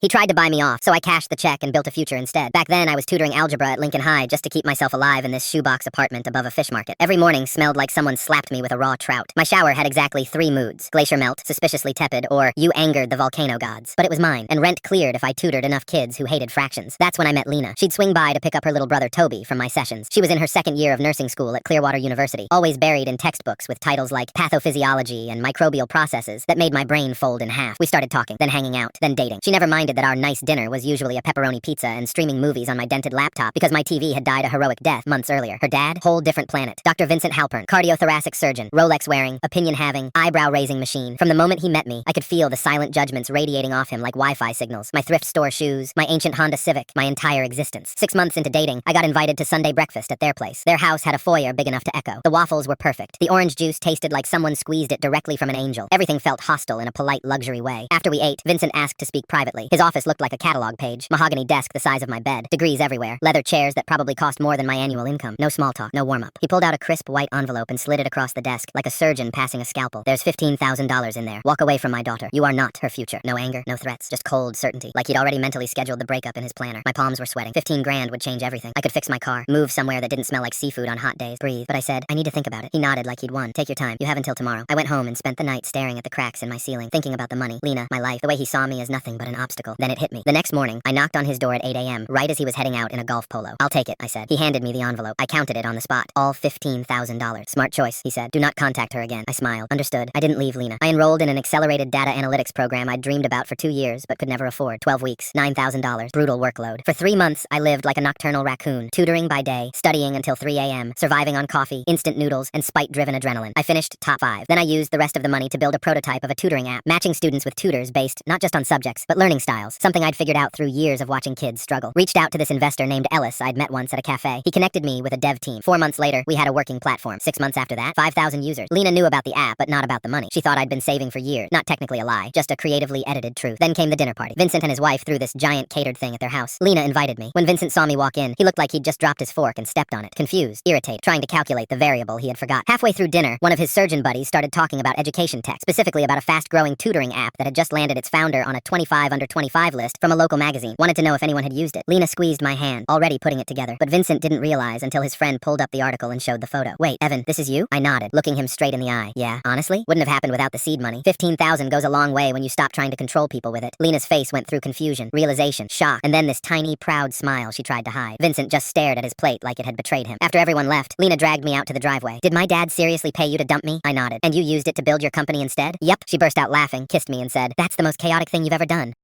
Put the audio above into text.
He tried to buy me off, so I cashed the check and built a future instead. Back then, I was tutoring algebra at Lincoln High just to keep myself alive in this shoebox apartment above a fish market. Every morning smelled like someone slapped me with a raw trout. My shower had exactly 3 moods: glacier melt, suspiciously tepid, or you angered the volcano gods. But it was mine, and rent cleared if I tutored enough kids who hated fractions. That's when I met Lena. She'd swing by to pick up her little brother Toby from my sessions. She was in her 2nd year of nursing school at Clearwater University, always buried in textbooks with titles like pathophysiology and microbial processes that made my brain fold in half. We started talking, then hanging out, then dating. She never minded that our nice dinner was usually a pepperoni pizza and streaming movies on my dented laptop because my TV had died a heroic death months earlier. Her dad, whole different planet. Dr. Vincent Halpern, cardiothoracic surgeon, Rolex-wearing, opinion-having, eyebrow-raising machine. From the moment he met me, I could feel the silent judgments radiating off him like Wi-Fi signals. My thrift store shoes, my ancient Honda Civic, my entire existence. 6 months into dating, I got invited to Sunday breakfast at their place. Their house had a foyer big enough to echo. The waffles were perfect. The orange juice tasted like someone squeezed it directly from an angel. Everything felt hostile in a polite luxury way. After we ate, Vincent asked to speak privately. His office looked like a catalog page. Mahogany desk the size of my bed. Degrees everywhere. Leather chairs that probably cost more than my annual income. No small talk, no warm-up. He pulled out a crisp white envelope and slid it across the desk like a surgeon passing a scalpel. There's $15,000 in there. Walk away from my daughter. You are not her future. No anger, no threats, just cold certainty. Like he'd already mentally scheduled the breakup in his planner. My palms were sweating. 15 grand would change everything. I could fix my car, move somewhere that didn't smell like seafood on hot days, breathe. But I said, I need to think about it. He nodded like he'd won. Take your time. You have until tomorrow. I went home and spent the night staring at the cracks in my ceiling, thinking about the money, Lena, my life, the way he saw me as nothing but an obstacle. Then it hit me. The next morning, I knocked on his door at 8 a.m., right as he was heading out in a golf polo. I'll take it, I said. He handed me the envelope. I counted it on the spot. All $15,000. Smart choice, he said. Do not contact her again. I smiled. Understood. I didn't leave Lena. I enrolled in an accelerated data analytics program I'd dreamed about for 2 years, but could never afford. 12 weeks, $9,000. Brutal workload. For 3 months, I lived like a nocturnal raccoon, tutoring by day, studying until 3 a.m., surviving on coffee, instant noodles, and spite-driven adrenaline. I finished top 5. Then I used the rest of the money to build a prototype of a tutoring app, matching students with tutors based not just on subjects, but learning styles, something I'd figured out through years of watching kids struggle. Reached out to this investor named Ellis I'd met once at a cafe. He connected me with a dev team. 4 months later, we had a working platform. 6 months after that, 5,000 users. Lena knew about the app, but not about the money. She thought I'd been saving for years. Not technically a lie, just a creatively edited truth. Then came the dinner party. Vincent and his wife threw this giant catered thing at their house. Lena invited me. When Vincent saw me walk in, he looked like he'd just dropped his fork and stepped on it. Confused, irritated, trying to calculate the variable he had forgot. Halfway through dinner, one of his surgeon buddies started talking about education tech, specifically about a fast-growing tutoring app that had just landed its founder on a 25 under 25 list from a local magazine. Wanted to know if anyone had used it. Lena squeezed my hand, already putting it together. But Vincent didn't realize until his friend pulled up the article and showed the photo. Wait, Evan, this is you? I nodded, looking him straight in the eye. Yeah, honestly, wouldn't have happened without the seed money. 15,000 goes a long way when you stop trying to control people with it. Lena's face went through confusion, realization, shock, and then this tiny, proud smile she tried to hide. Vincent just stared at his plate like it had betrayed him. After everyone left, Lena dragged me out to the driveway. Did my dad seriously pay you to dump me? I nodded. And you used it to build your company instead? Yep. She burst out laughing, kissed me, and said, that's the most chaotic thing you've ever done.